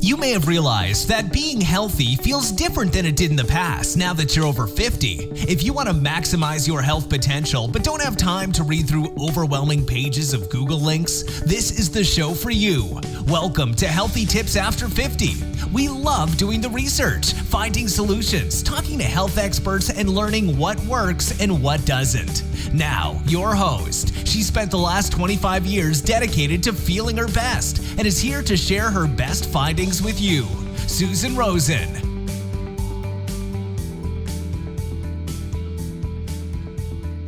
You may have realized that being healthy feels different than it did in the past now that you're over 50. If you want to maximize your health potential but don't have time to read through overwhelming pages of Google links, this is the show for you. Welcome to Healthy Tips After 50. We love doing the research, finding solutions, talking to health experts, and learning what works and what doesn't. Now, your host. She spent the last 25 years dedicated to feeling her best and is here to share her best findings with you, Susan Rosen.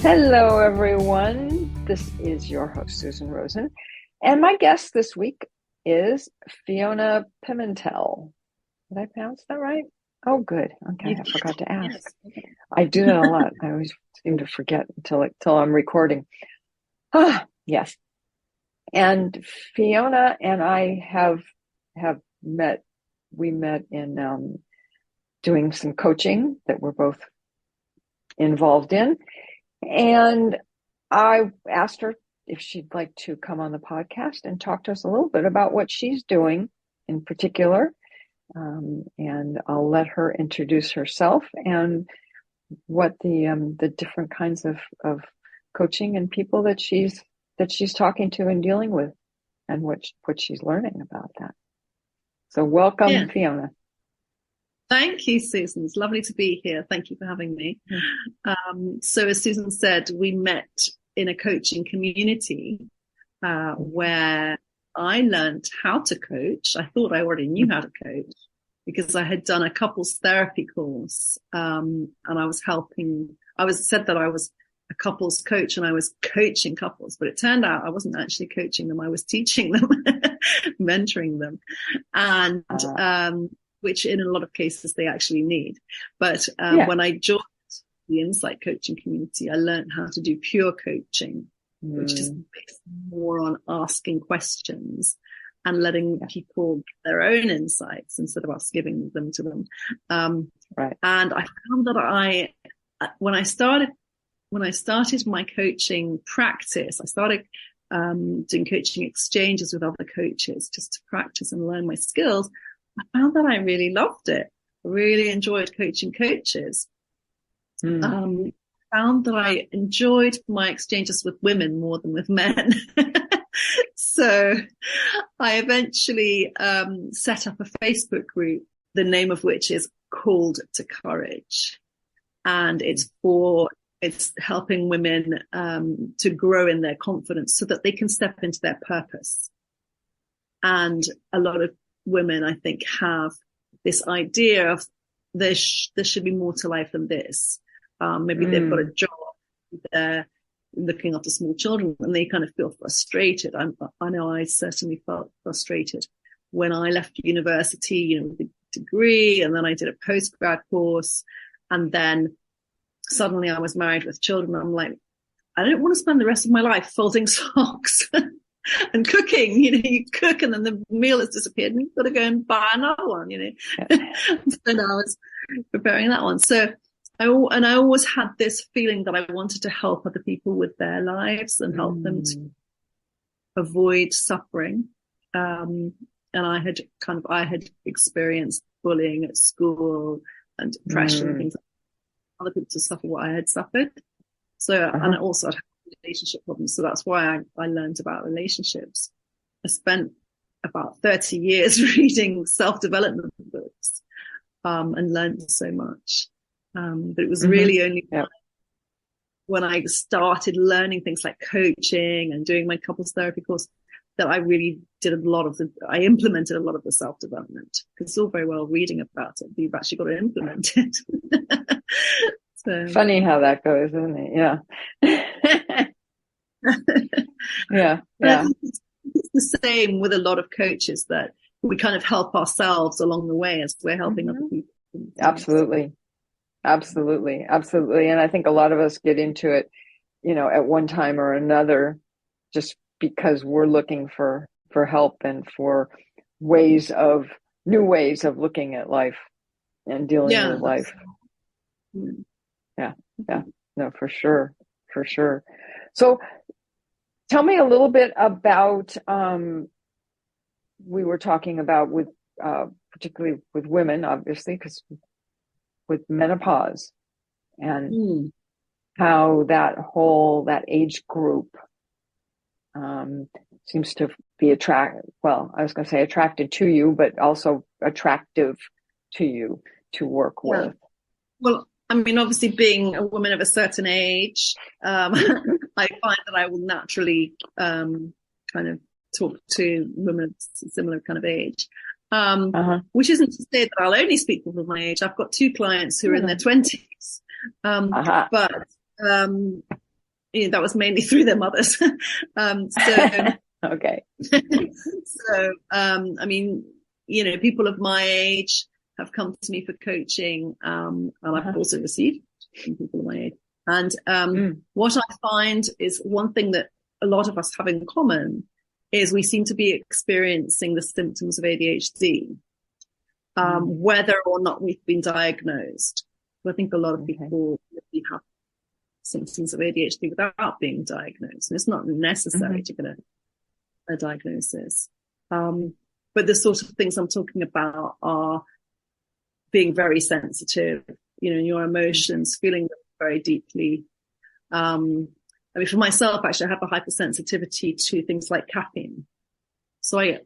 Hello, everyone. This is your host, Susan Rosen. And my guest this week is Fiona Pimentel. Did I pronounce that right? Oh, good. Okay, I forgot to ask. Yes. I do that a lot. I always seem to forget until I'm recording. Yes. And Fiona and I have met. We met in doing some coaching that we're both involved in. And I asked her if she'd like to come on the podcast and talk to us a little bit about what she's doing in particular. And I'll let her introduce herself and what the different kinds of coaching and people that she's talking to and dealing with, and what she's learning about that. So welcome, Fiona. Thank you, Susan. It's lovely to be here. Thank you for having me. So as Susan said, we met in a coaching community where I learned how to coach. I thought I already knew how to coach because I had done a couples therapy course, and I was said that I was a couples coach and I was coaching couples, but it turned out I wasn't actually coaching them. I was teaching them, mentoring them, and which in a lot of cases they actually need. But when I joined the Insight coaching community, I learned how to do pure coaching, which is more on asking questions and letting people get their own insights instead of us giving them to them. Right. And I found that when I started my coaching practice, I started doing coaching exchanges with other coaches just to practice and learn my skills. I found that I really loved it. I really enjoyed coaching coaches. Found that I enjoyed my exchanges with women more than with men. So I eventually set up a Facebook group, the name of which is Called to Courage. And it's helping women to grow in their confidence so that they can step into their purpose. And a lot of women, I think, have this idea of there should be more to life than this. Maybe they've got a job, they're looking after small children, and they kind of feel frustrated. I know I certainly felt frustrated when I left university, with a degree, and then I did a postgrad course, and then suddenly I was married with children. I'm like, I don't want to spend the rest of my life folding socks and cooking. You cook and then the meal has disappeared and you've got to go and buy another one, So now I was preparing that one. So I always had this feeling that I wanted to help other people with their lives and help them to avoid suffering. And I had experienced bullying at school and depression and things like that. Other people to suffer what I had suffered. So, and I also had relationship problems. So that's why I learned about relationships. I spent about 30 years reading self-development books, and learned so much. But it was really only when I started learning things like coaching and doing my couples therapy course that I really I implemented a lot of the self-development, because it's all very well reading about it, but you've actually got to implement it. So. Funny how that goes, isn't it? Yeah. Yeah. It's the same with a lot of coaches, that we kind of help ourselves along the way as we're helping other people. Absolutely. And I think a lot of us get into it, at one time or another, just because we're looking for help and for new ways of looking at life and dealing with life. Yeah. No, for sure. So tell me a little bit about, we were talking about with particularly with women, obviously, because with menopause and how that age group seems to be attracted to you, but also attractive to you to work with. Well, I mean, obviously being a woman of a certain age, I find that I will naturally kind of talk to women of similar kind of age. Which isn't to say that I'll only speak with my age. I've got 2 clients who are in their 20s. But that was mainly through their mothers. Okay. So, I mean, people of my age have come to me for coaching, and I've also received from people of my age. And what I find is one thing that a lot of us have in common is we seem to be experiencing the symptoms of ADHD, whether or not we've been diagnosed. I think a lot of people have symptoms of ADHD without being diagnosed, and it's not necessary to get a diagnosis. But the sort of things I'm talking about are being very sensitive, your emotions, feeling them very deeply. I mean, for myself, actually, I have a hypersensitivity to things like caffeine. So I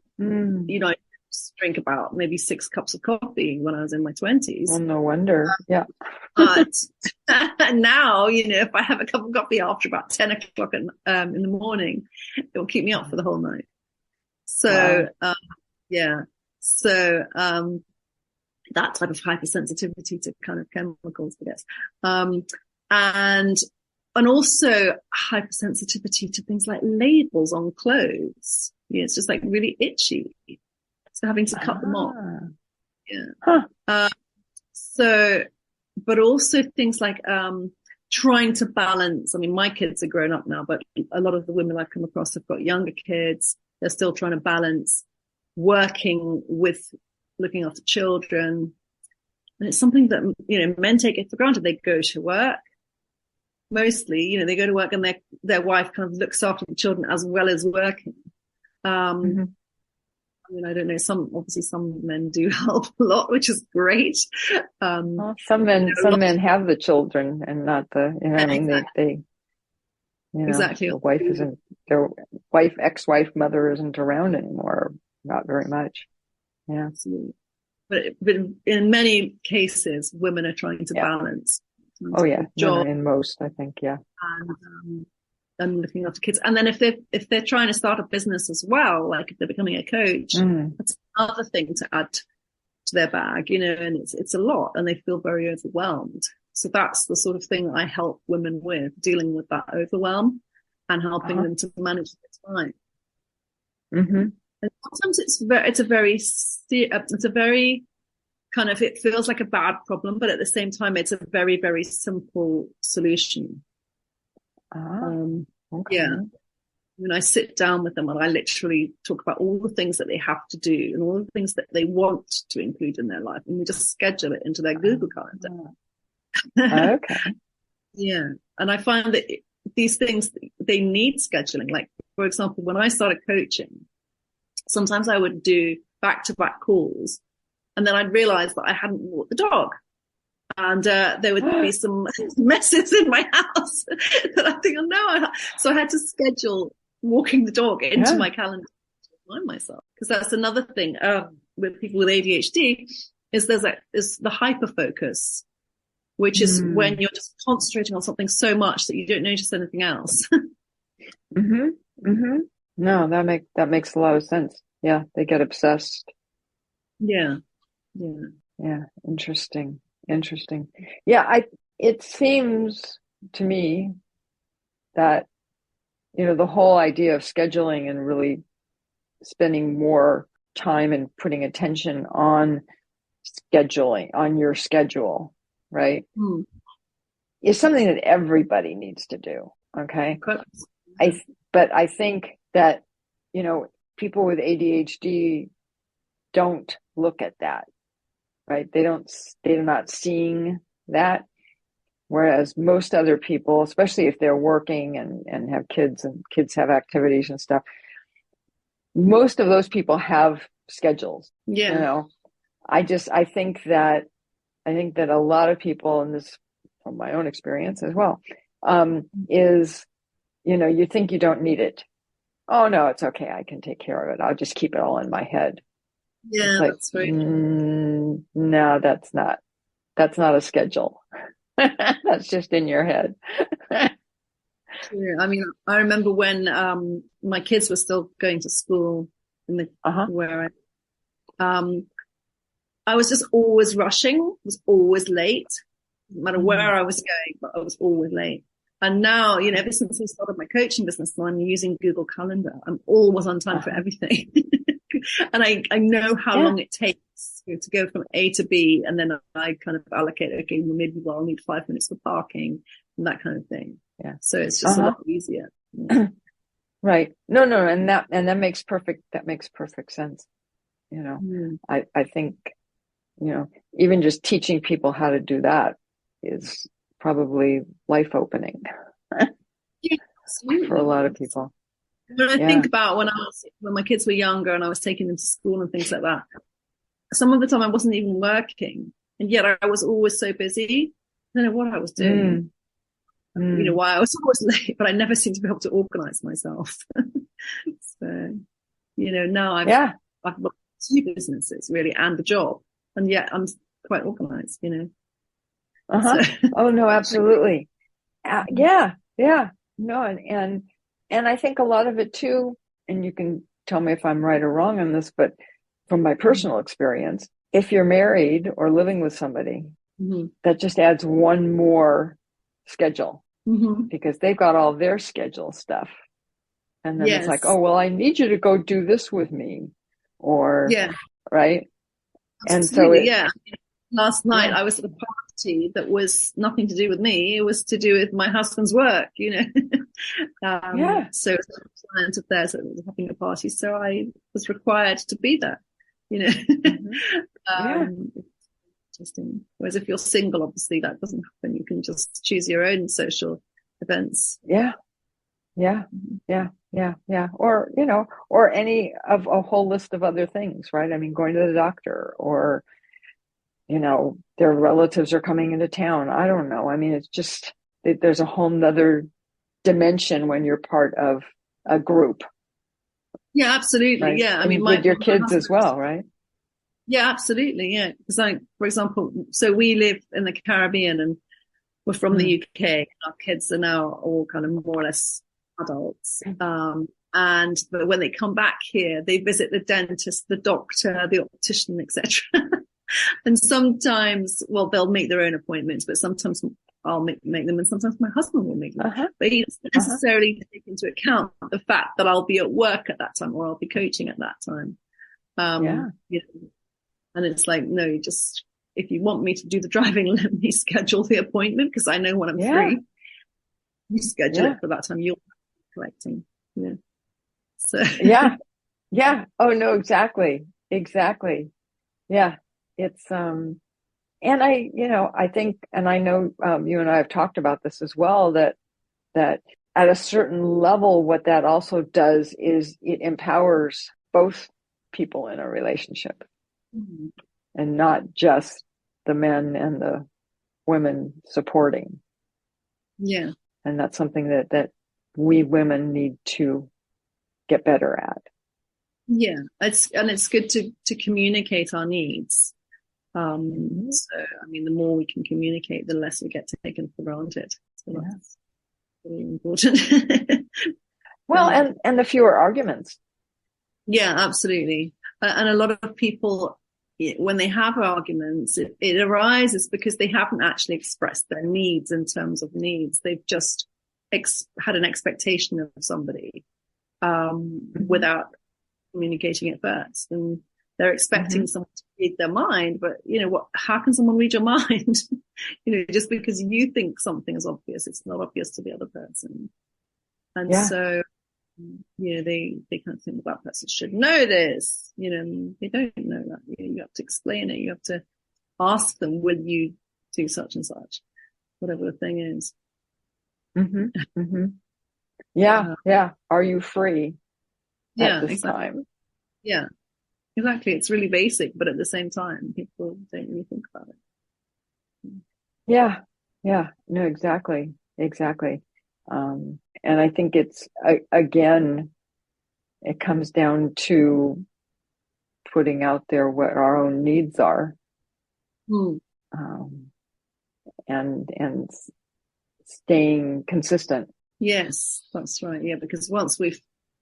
drink about maybe 6 cups of coffee when I was in my 20s. Well, no wonder. Yeah. But now, if I have a cup of coffee after about 10 o'clock in the morning, it will keep me up for the whole night. So, So, that type of hypersensitivity to kind of chemicals, I guess. And also hypersensitivity to things like labels on clothes. It's just like really itchy. So having to cut them off. Yeah. So, but also things like, trying to balance. I mean, my kids are grown up now, but a lot of the women I've come across have got younger kids. They're still trying to balance working with looking after children. And it's something that, men take it for granted. They go to work. Mostly, they go to work and their wife kind of looks after the children as well as working. I mean, I don't know. Some men do help a lot, which is great. Some men have the children and not the. I mean, they exactly. Their ex-wife, mother isn't around anymore. Not very much. Yeah. Absolutely. But in many cases, women are trying to balance. Job in most, I think, and looking after kids. And then if they're trying to start a business as well, like if they're becoming a coach, that's another thing to add to their bag, and it's a lot, and they feel very overwhelmed. So that's the sort of thing I help women with, dealing with that overwhelm and helping them to manage their time. And sometimes it's a very kind of, it feels like a bad problem, but at the same time, it's a very, very simple solution. When I sit down with them and I literally talk about all the things that they have to do and all the things that they want to include in their life, and we just schedule it into their Google Calendar. Yeah. And I find that these things, they need scheduling. Like, for example, when I started coaching, sometimes I would do back-to-back calls, and then I'd realize that I hadn't walked the dog. And there would be some messes in my house that I think, so I had to schedule walking the dog into my calendar to remind myself. Because that's another thing with people with ADHD, is there's the hyper focus, which is when you're just concentrating on something so much that you don't notice anything else. No, that makes a lot of sense. Yeah, they get obsessed. Yeah. Interesting. Yeah, it seems to me that, the whole idea of scheduling and really spending more time and putting attention on scheduling, on your schedule, right, is something that everybody needs to do. Okay. But I think that, people with ADHD don't look at that, right? They're not seeing that. Whereas most other people, especially if they're working and have kids and kids have activities and stuff, most of those people have schedules. Yeah. You know, I think that a lot of people, and this from my own experience as well, is, you know, you think you don't need it. Oh no, it's okay. I can take care of it. I'll just keep it all in my head. Yeah, it's like, that's right. No, that's not a schedule. That's just in your head. True. I mean, I remember when my kids were still going to school in the where I was just always rushing, was always late, no matter where I was going, but I was always late. And now, you know, ever since I started my coaching business, I'm using Google Calendar. I'm always on time for everything. And I know how long it takes to go from A to B. And then I kind of allocate, okay, well, maybe I'll need 5 minutes for parking and that kind of thing. Yeah. So it's just a lot easier. Yeah. Right. No. And that makes perfect sense. You know, I think, you know, even just teaching people how to do that is probably life opening for a lot of people. When I think about when my kids were younger and I was taking them to school and things like that, some of the time I wasn't even working, and yet I was always so busy. I don't know what I was doing. You know, why I was always late, but I never seemed to be able to organize myself. So, you know, now I've got 2 businesses really and the job, and yet I'm quite organized, you know. So. Oh no, absolutely. Yeah. No, and I think a lot of it too, and you can tell me if I'm right or wrong on this, but from my personal experience, if you're married or living with somebody, that just adds one more schedule because they've got all their schedule stuff. And then it's like, oh, well, I need you to go do this with me, or, right. Absolutely, and so last night I was at a party that was nothing to do with me. It was to do with my husband's work, you know. So it was a client of theirs that was having a party, so I was required to be there, you know. Interesting. Whereas if you're single, obviously that doesn't happen. You can just choose your own social events. Or, you know, or any of a whole list of other things, right? I mean, going to the doctor, or, you know, their relatives are coming into town. I don't know. I mean, it's just, there's a whole nother dimension when you're part of a group. Yeah, absolutely. Right? Yeah. I mean, with your kids as well, right? Yeah, absolutely. Yeah. Because for example, so we live in the Caribbean and we're from the UK. Our kids are now all kind of more or less adults. But when they come back here, they visit the dentist, the doctor, the optician, etc. And sometimes, well, they'll make their own appointments, but sometimes I'll make them, and sometimes my husband will make them. But he doesn't necessarily take into account the fact that I'll be at work at that time, or I'll be coaching at that time. You know, and it's like, no, just, if you want me to do the driving, let me schedule the appointment, because I know when I'm free. You schedule it for that time you're collecting. You know? So Oh no, exactly. Yeah. It's and I think, and I know you and I have talked about this as well, that at a certain level, what that also does is it empowers both people in a relationship, and not just the men and the women supporting. Yeah. And that's something that we women need to get better at. Yeah. It's good to communicate our needs. So, I mean, the more we can communicate, the less we get taken for granted. So that's really important. Well, and the fewer arguments. Yeah, absolutely. And a lot of people, when they have arguments, it arises because they haven't actually expressed their needs in terms of needs. They've just had an expectation of somebody without communicating it first. And they're expecting someone to read their mind, but you know what? How can someone read your mind? You know, just because you think something is obvious, it's not obvious to the other person. And so, you know, they kind of think that person should know this. You know, they don't know that. You have to explain it. You have to ask them, will you do such and such, whatever the thing is. Yeah. Are you free at this time? Yeah. Exactly. It's really basic, but at the same time, people don't really think about it. Yeah. Yeah. No, exactly. Exactly. And I think it's, again, it comes down to putting out there what our own needs are, Hmm. um, and staying consistent. Yes, that's right. Yeah, because once we've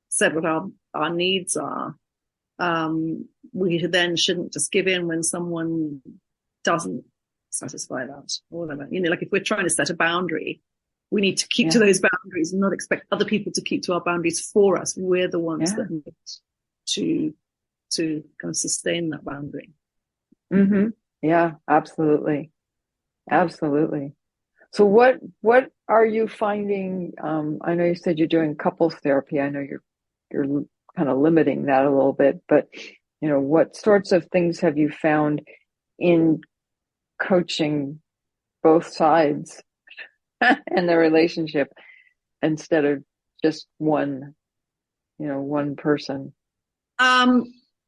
said what our needs are, we then shouldn't just give in when someone doesn't satisfy that or whatever. You know, like if we're trying to set a boundary, we need to keep to those boundaries and not expect other people to keep to our boundaries for us. We're the ones that need to kind of sustain that boundary. Mm-hmm. Yeah, absolutely. Absolutely. So what are you finding? I know you said you're doing couples therapy. I know you're kind of limiting that a little bit, but what sorts of things have you found in coaching both sides in the relationship instead of just one person?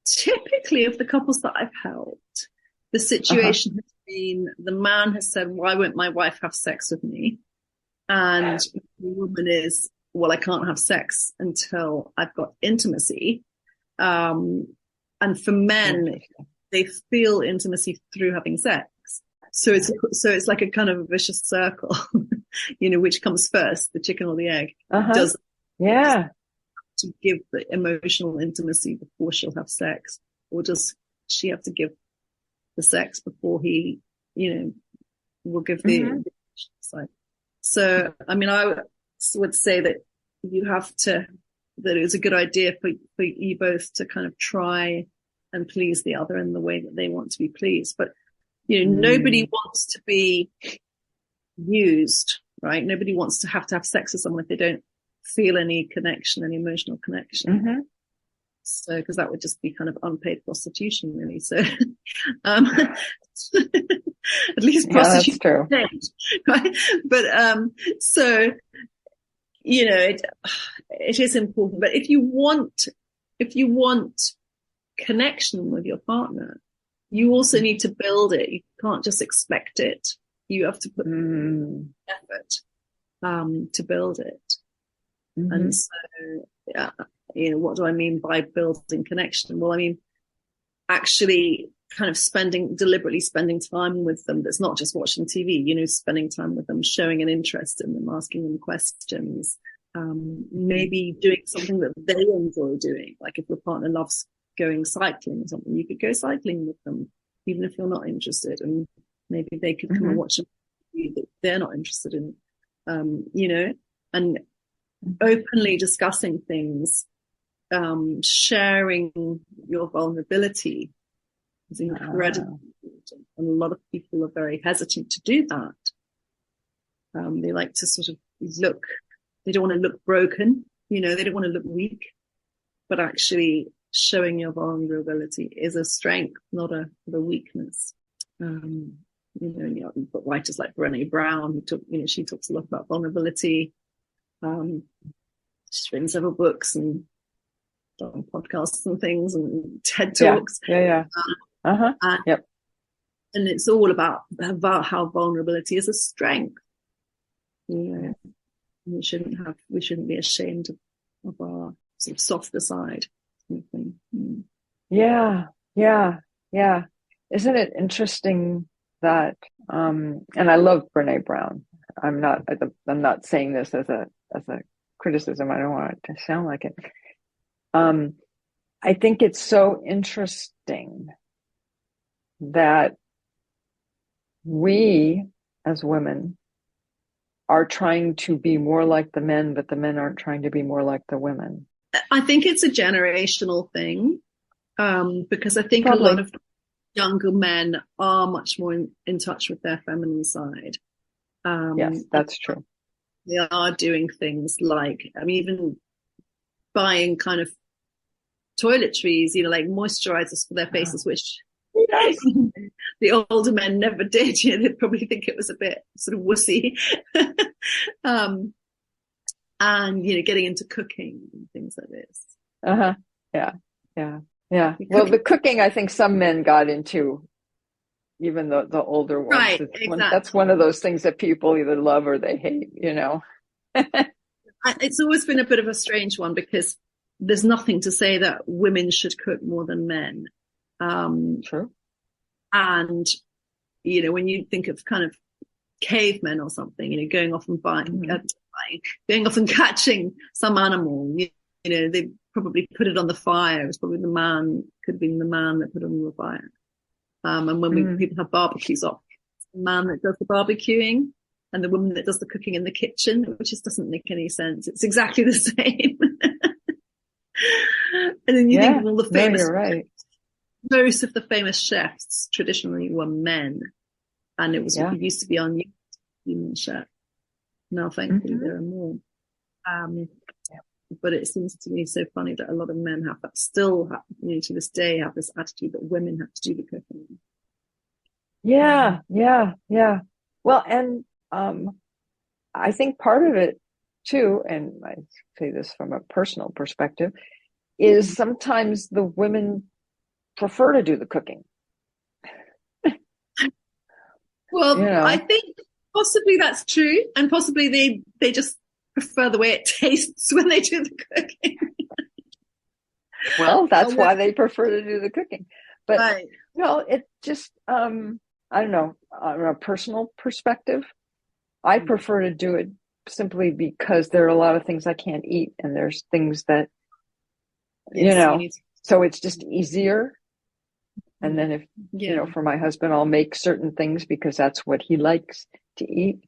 Typically of the couples that I've helped, the situation has been the man has said, why won't my wife have sex with me? And the woman is, well, I can't have sex until I've got intimacy. And for men, they feel intimacy through having sex. So it's like a kind of a vicious circle, which comes first, the chicken or the egg? Does to give the emotional intimacy before she'll have sex, or does she have to give the sex before he, will give the side? So, I mean, I would say that that it's a good idea for you both to kind of try and please the other in the way that they want to be pleased. But, nobody wants to be used, right? Nobody wants to have sex with someone if they don't feel any connection, any emotional connection. So, because that would just be kind of unpaid prostitution, really. So, at least prostitution, that's true. Right? But so it is important. But if you want connection with your partner, you also need to build it. You can't just expect it. You have to put effort to build it. And so, what do I mean by building connection? Well, I mean, actually kind of deliberately spending time with them. That's not just watching TV, spending time with them, showing an interest in them, asking them questions, maybe doing something that they enjoy doing. Like if your partner loves going cycling or something, you could go cycling with them, even if you're not interested. And maybe they could come and watch a movie that they're not interested in, and openly discussing things, sharing your vulnerability is incredibly important. And a lot of people are very hesitant to do that. They like to sort of they don't want to look broken, they don't want to look weak, but actually showing your vulnerability is a strength, not a weakness. You've got writers like Brené Brown, she talks a lot about vulnerability. She's written several books and done podcasts and things and TED Talks. And it's all about how vulnerability is a strength. We shouldn't be ashamed of our sort of softer side. Yeah. Isn't it interesting that, and I love Brené Brown. I'm not saying this as a criticism. I don't want it to sound like it. I think it's so interesting that we as women are trying to be more like the men, but the men aren't trying to be more like the women. I think it's a generational thing, because I think a lot of younger men are much more in touch with their feminine side. Yes, that's true. They are doing things like, even buying kind of toiletries, like moisturizers for their faces, which the older men never did. They'd probably think it was a bit sort of wussy. And, getting into cooking and things like this. Yeah. Yeah. Well, the cooking, I think some men got into, even the older ones. Right, exactly. That's one of those things that people either love or they hate, you know. It's always been a bit of a strange one because there's nothing to say that women should cook more than men. True. And, you know, when you think of kind of cavemen or something, you know, going off and going off and catching some animal, you know, they probably put it on the fire. It was probably could have been the man that put it on the fire. And when people have barbecues off, it's the man that does the barbecuing and the woman that does the cooking in the kitchen, which just doesn't make any sense. It's exactly the same. And then you think of all the famous, you're right. Most of the famous chefs traditionally were men, and it used to be on human chef. Now, thankfully, there are more. But it seems to me so funny that a lot of men have that, still have, you know, to this day, have this attitude that women have to do the cooking. Yeah. Well, and I think part of it too, and I say this from a personal perspective, is sometimes the women prefer to do the cooking. Well, you know, I think possibly that's true, and possibly they just prefer the way it tastes when they do the cooking. Well, that's why they prefer to do the cooking. But right. No, it just I don't know, on a personal perspective, I prefer to do it simply because there are a lot of things I can't eat, and there's things that, you know, so it's just easier. And then if, you know, for my husband, I'll make certain things because that's what he likes to eat.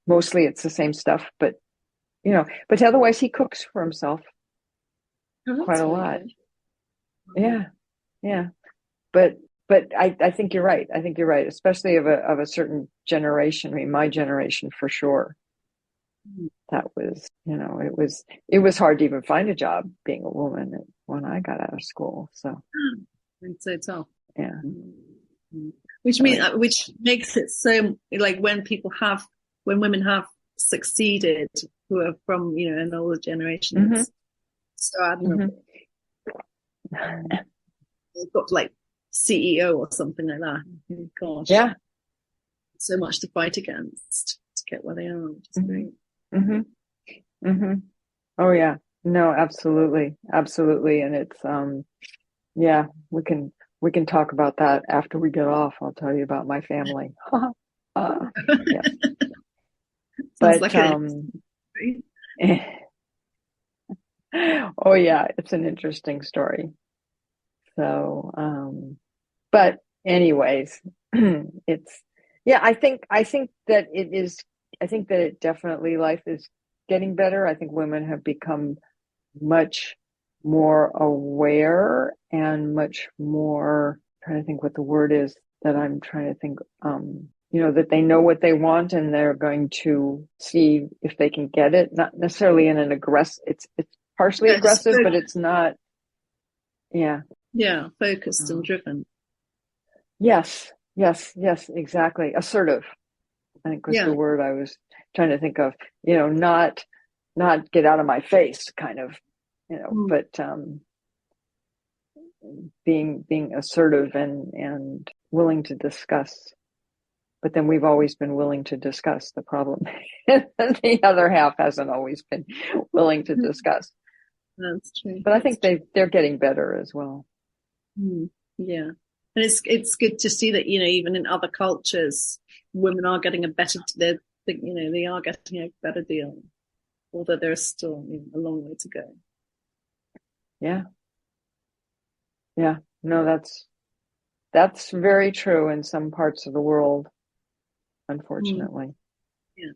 Mostly it's the same stuff, but, you know, but otherwise he cooks for himself quite a lot. Yeah. But I think you're right. I think you're right, especially of a certain generation. I mean, my generation for sure. That was, you know, it was hard to even find a job being a woman when I got out of school. So it's so tough. Yeah. Which makes it so, like, when women have succeeded, who are from, you know, an older generation, it's so admirable. They've got like CEO or something like that. Gosh. Yeah. So much to fight against to get where they are, which is great. Oh yeah. No, absolutely. And it's yeah, we can talk about that after we get off. I'll tell you about my family. Yeah. But like oh yeah, it's an interesting story. So but anyways, it's I think that it definitely, life is getting better. I think women have become much more aware and much more, I'm trying to think what the word is that I'm trying to think, you know, that they know what they want and they're going to see if they can get it. Not necessarily in an aggressive, it's partially aggressive, but it's not. Yeah, focused and driven. Yes, exactly. Assertive, I think was the word I was trying to think of. You know, not get out of my face kind of, you know, but being assertive and willing to discuss. But then we've always been willing to discuss the problem. The other half hasn't always been willing to discuss. That's true. But I think they're getting better as well. Yeah. And it's good to see that, you know, even in other cultures, women are getting they are getting a better deal, although there's still, you know, a long way to go. Yeah. No, that's very true in some parts of the world, unfortunately. Yeah.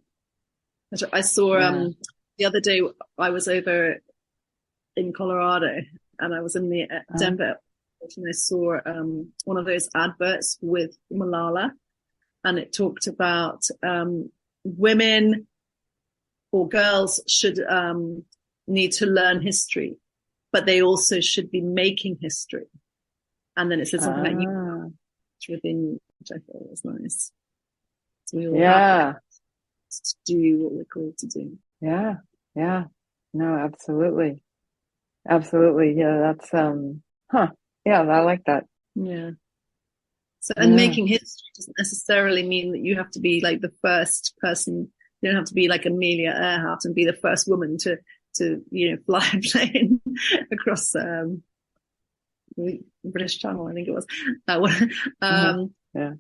I saw the other day I was over in Colorado and I was in the Denver, and I saw one of those adverts with Malala, and it talked about women or girls should need to learn history, but they also should be making history. And then it said something like you within you, which I thought was nice. So we all have to do what we're called to do. Yeah. No, absolutely. Yeah, that's Yeah, I like that. Yeah. So, and making history doesn't necessarily mean that you have to be like the first person. You don't have to be like Amelia Earhart and be the first woman to fly a plane across the British Channel, I think it was. Yeah.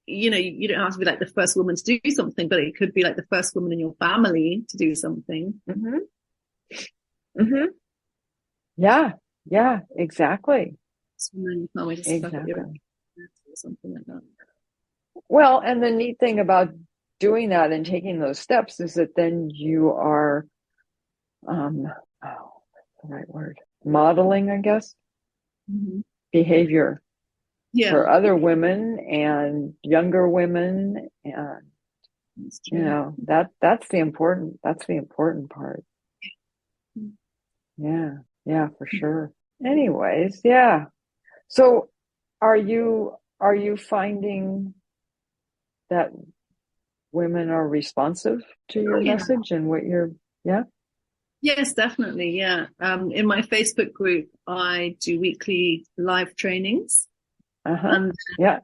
You don't have to be like the first woman to do something, but it could be like the first woman in your family to do something. Yeah, exactly. Exactly. Something like that. Well, and the neat thing about doing that and taking those steps is that then you are, what's the right word? Modeling, I guess, behavior for other women and younger women, and that's the important part. Yeah, for sure. Anyways, yeah. So are you finding that women are responsive to your message and what you're, Yes, definitely. Yeah. In my Facebook group, I do weekly live trainings and I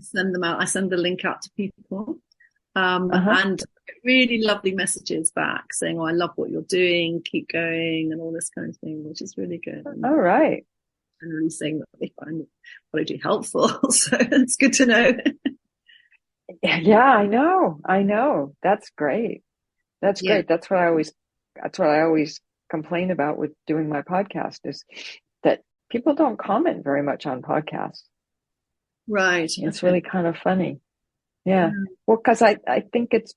send them out. I send the link out to people and really lovely messages back saying, "Oh, I love what you're doing. Keep going," and all this kind of thing, which is really good. And all right. And really saying that they find what I do helpful. So it's good to know. Yeah, I know. That's great. That's great. That's what I always complain about with doing my podcast is that people don't comment very much on podcasts. Right. It's really kind of funny. Yeah. Well, because I think it's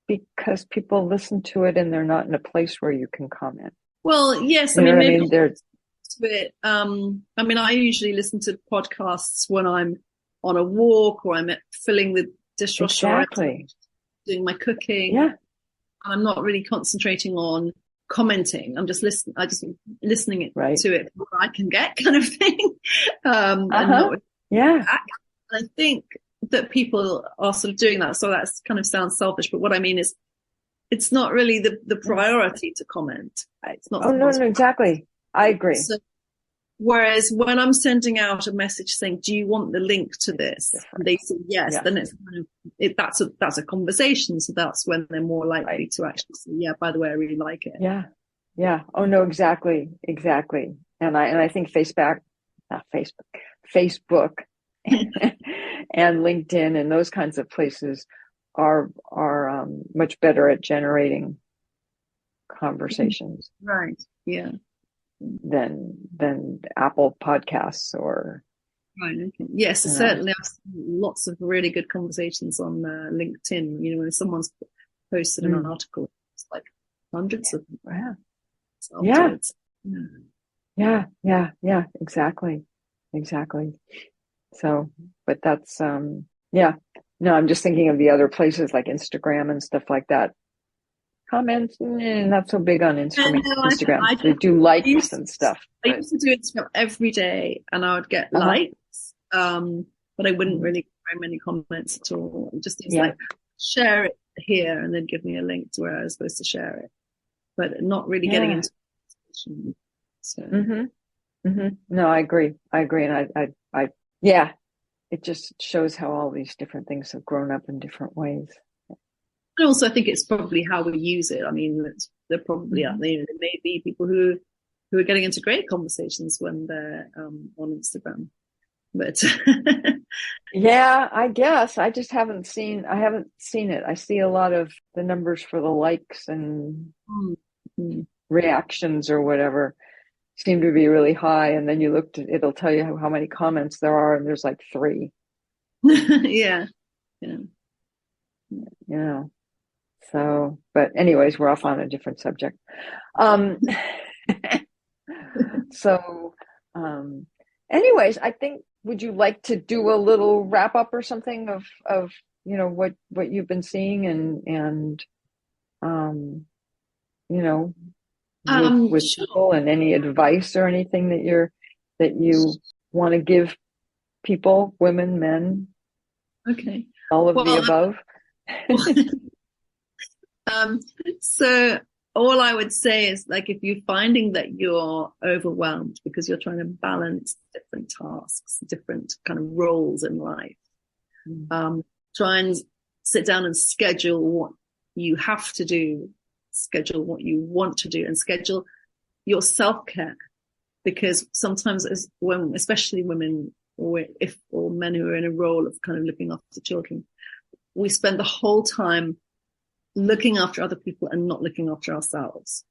because people listen to it and they're not in a place where you can comment. Well, yes. You know what I mean? I usually listen to podcasts when I'm on a walk or I'm filling the dishwasher, exactly. doing my cooking. Yeah. I'm not really concentrating on commenting. I'm just listening. Listening to it what I can get, kind of thing. And not I think that people are sort of doing that. So that kind of sounds selfish, but what I mean is, it's not really the priority to comment. It's not. Oh no, exactly. I agree. So, whereas when I'm sending out a message saying, "Do you want the link to this?" and they say yes, then it's kind of that's a conversation. So that's when they're more likely to actually say, "Yeah, by the way, I really like it." Yeah. Oh no, exactly. And I think Facebook and LinkedIn and those kinds of places are much better at generating conversations. Right. Yeah. Than Apple Podcasts or. Right. Okay. Yes, certainly. I've seen lots of really good conversations on LinkedIn. You know, when someone's posted an article, it's like hundreds of them. Yeah. Exactly. So, but that's no, I'm just thinking of the other places like Instagram and stuff like that. Comments, not so big on Instagram. They do likes and stuff. I used to do Instagram every day, and I would get likes, but I wouldn't really get very many comments at all. It just seems like share it here and then give me a link to where I was supposed to share it, but not really getting into it. So. No, I agree, and I it just shows how all these different things have grown up in different ways. And also, I think it's probably how we use it. I mean, they're probably out there. There may be people who are getting into great conversations when they're on Instagram, but yeah, I guess I just haven't seen it. I see a lot of the numbers for the likes and reactions or whatever seem to be really high, and then you look it'll tell you how many comments there are, and there's like 3. Yeah. So, but anyways, we're off on a different subject. Anyways, I think, would you like to do a little wrap up or something of what you've been seeing and with people, and any advice or anything that you want to give people, women, men, all of the above? So all I would say is, like, if you're finding that you're overwhelmed because you're trying to balance different tasks, different kind of roles in life, try and sit down and schedule what you have to do, schedule what you want to do, and schedule your self-care. Because sometimes, especially women or men who are in a role of kind of looking after children, we spend the whole time looking after other people and not looking after ourselves.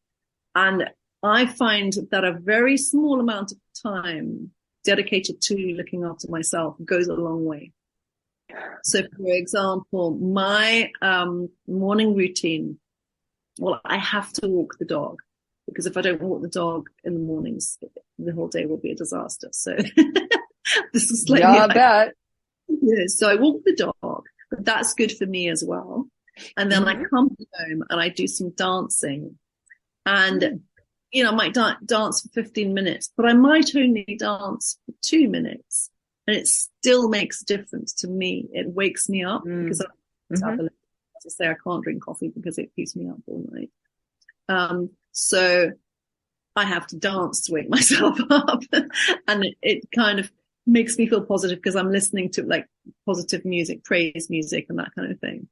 And I find that a very small amount of time dedicated to looking after myself goes a long way. So, for example, my morning routine, well, I have to walk the dog, because if I don't walk the dog in the mornings, the whole day will be a disaster. So this is slightly... Yeah, I bet. Yeah, so I walk the dog, but that's good for me as well. And then I come home and I do some dancing, and, you know, I might dance for 15 minutes, but I might only dance for 2 minutes, and it still makes a difference to me. It wakes me up because as I say, I can't drink coffee because it keeps me up all night. So I have to dance to wake myself up, and it kind of makes me feel positive because I'm listening to, like, positive music, praise music, and that kind of thing.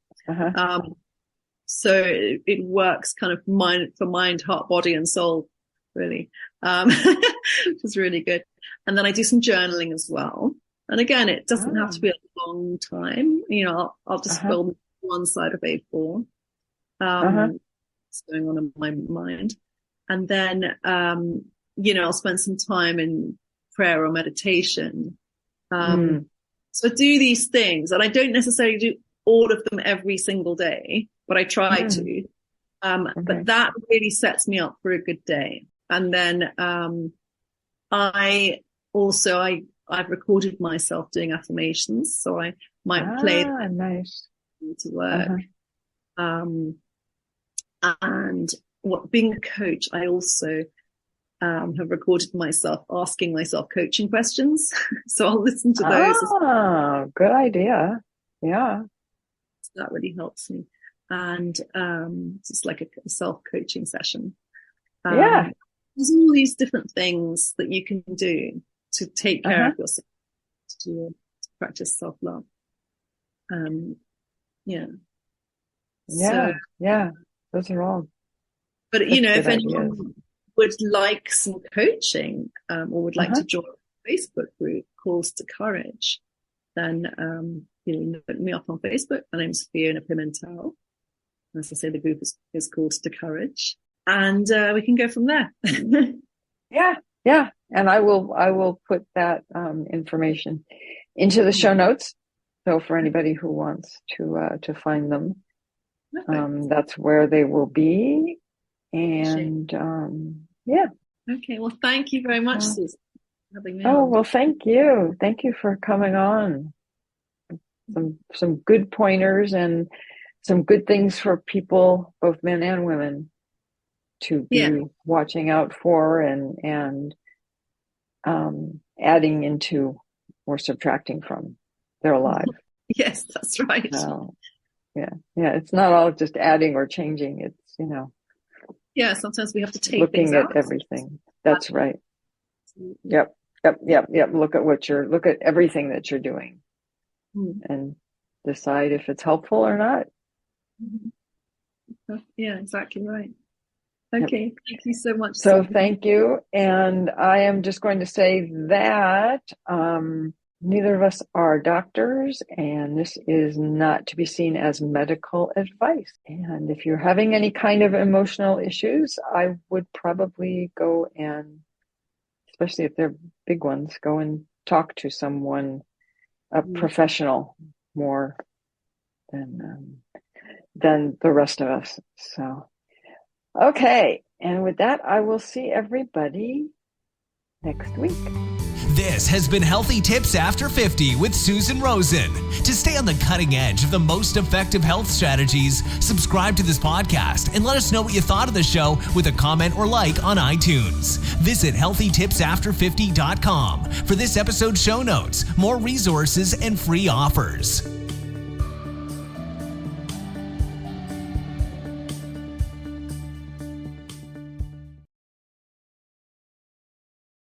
So it works kind of for mind, heart, body, and soul, really, which is really good. And then I do some journaling as well. And again, it doesn't have to be a long time. You know, I'll just fill one side of A4. What's going on in my mind. And then, you know, I'll spend some time in prayer or meditation. So I do these things, and I don't necessarily do all of them every single day, but I try to. But that really sets me up for a good day. And then I've recorded myself doing affirmations, so I might play nice to work. And being a coach, I also have recorded myself asking myself coaching questions. So I'll listen to those. Oh, good idea. Yeah. So that really helps me. And it's like a self-coaching session. There's all these different things that you can do to take care of yourself, to practice self-love. Those are all. But, you know, if anyone would like some coaching, or would like to join a Facebook group, Calls to Courage, then, you know, look me up on Facebook. My name's Fiona Pimentel. As I say, the group is Calls to Courage, and we can go from there. Yeah. And I will put that information into the show notes. So for anybody who wants to find them, that's where they will be. And Okay. Well, thank you very much, Susan, for having me Oh, on. well, thank you. Thank you for coming on. Some good pointers and some good things for people, both men and women, to be watching out for and adding into or subtracting from their life. Yes, that's right. So, yeah. It's not all just adding or changing. It's, you know, sometimes we have to take looking things at out. everything. That's right. Yep. Look at everything that you're doing and decide if it's helpful or not. Yeah, exactly right. Okay. Thank you so much. So thank you. And I am just going to say that neither of us are doctors, and this is not to be seen as medical advice. And if you're having any kind of emotional issues, I would probably go and, especially if they're big ones, go and talk to someone, a professional, more than the rest of us. So, okay. And with that, I will see everybody next week. This has been Healthy Tips After 50 with Susan Rosen. To stay on the cutting edge of the most effective health strategies, subscribe to this podcast and let us know what you thought of the show with a comment or like on iTunes. Visit healthytipsafter50.com for this episode's show notes, more resources, and free offers.